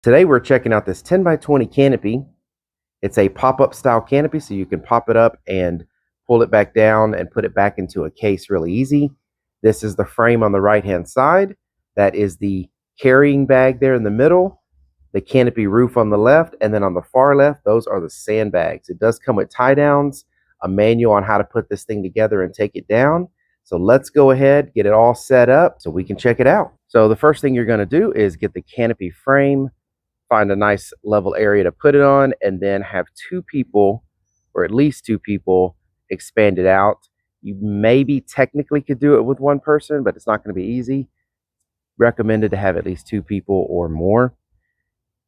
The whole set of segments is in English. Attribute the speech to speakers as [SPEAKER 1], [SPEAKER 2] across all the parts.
[SPEAKER 1] Today we're checking out this 10 by 20 canopy. It's a pop-up style canopy, so you can pop it up and pull it back down and put it back into a case really easy. This is the frame on the right hand side. That is the carrying bag there in the middle, the canopy roof on the left, and then on the far left, those are the sandbags. It does come with tie downs, a manual on how to put this thing together and take it down. So let's go ahead, get it all set up so we can check it out. So the first thing you're going to do is get the canopy frame, find a nice level area to put it on, and then have two people, or at least two people, expand it out. You maybe technically could do it with one person, but it's not going to be easy. Recommended to have at least two people or more.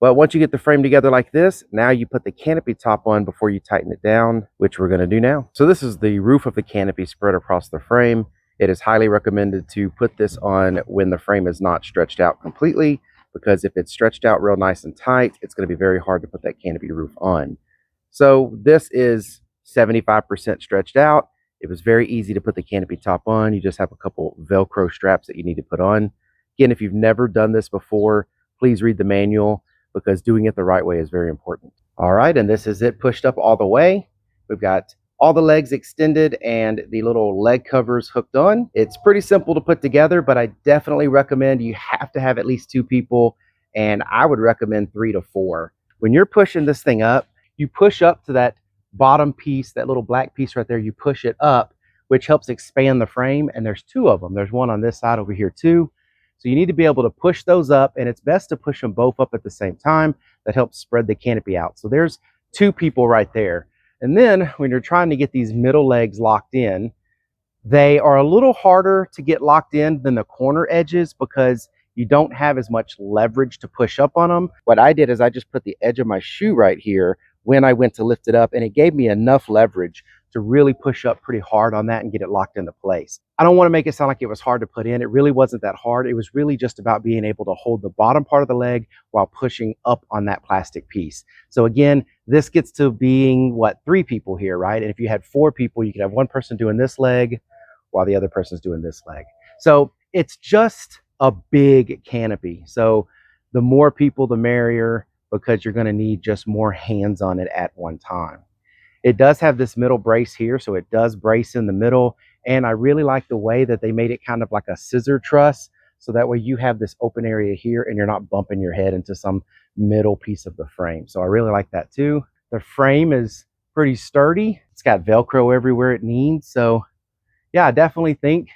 [SPEAKER 1] But once you get the frame together like this, now you put the canopy top on before you tighten it down, which we're going to do now. So this is the roof of the canopy spread across the frame. It is highly recommended to put this on when the frame is not stretched out completely, because if it's stretched out real nice and tight, it's going to be very hard to put that canopy roof on. So this is 75% stretched out. It was very easy to put the canopy top on. You just have a couple Velcro straps that you need to put on. Again, if you've never done this before, please read the manual, because doing it the right way is very important. All right, and this is it pushed up all the way. We've got all the legs extended and the little leg covers hooked on. It's pretty simple to put together, but I definitely recommend you have to have at least two people, and I would recommend 3 to 4. When you're pushing this thing up, you push up to that bottom piece, that little black piece right there, you push it up, which helps expand the frame, and there's two of them. There's one on this side over here too. So you need to be able to push those up, and it's best to push them both up at the same time. That helps spread the canopy out. So there's two people right there. And then when you're trying to get these middle legs locked in, they are a little harder to get locked in than the corner edges, because you don't have as much leverage to push up on them. What I did is I just put the edge of my shoe right here when I went to lift it up, and it gave me enough leverage to really push up pretty hard on that and get it locked into place. I don't want to make it sound like it was hard to put in. It really wasn't that hard. It was really just about being able to hold the bottom part of the leg while pushing up on that plastic piece. So again, this gets to being, what, 3 people here, right? And if you had 4 people, you could have one person doing this leg while the other person's doing this leg. So it's just a big canopy. So the more people, the merrier, because you're going to need just more hands on it at one time. It does have this middle brace here, so it does brace in the middle. And I really like the way that they made it kind of like a scissor truss, so that way you have this open area here and you're not bumping your head into some middle piece of the frame. So I really like that too. The frame is pretty sturdy. It's got Velcro everywhere it needs. So yeah, I definitely think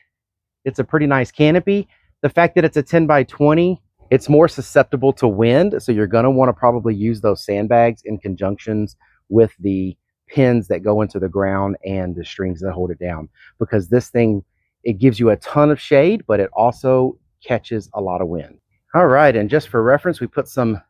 [SPEAKER 1] it's a pretty nice canopy. The fact that it's a 10 by 20, it's more susceptible to wind. So you're going to want to probably use those sandbags in conjunctions with the pins that go into the ground and the strings that hold it down, because this thing, it gives you a ton of shade, but it also catches a lot of wind. All right, and just for reference, we put some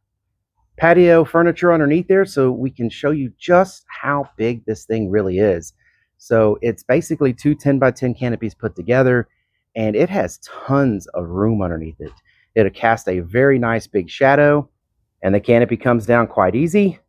[SPEAKER 1] patio furniture underneath there so we can show you just how big this thing really is. So it's basically 2 10 by 10 canopies put together, and it has tons of room underneath it. It'll cast a very nice big shadow, and the canopy comes down quite easy.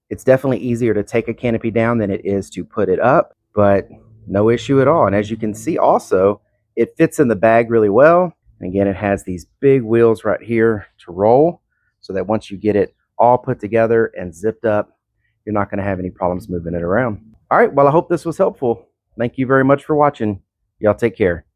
[SPEAKER 1] It's definitely easier to take a canopy down than it is to put it up, but no issue at all. And as you can see also, it fits in the bag really well. And again, it has these big wheels right here to roll, so that once you get it all put together and zipped up, you're not going to have any problems moving it around. All right, well, I hope this was helpful. Thank you very much for watching. Y'all take care.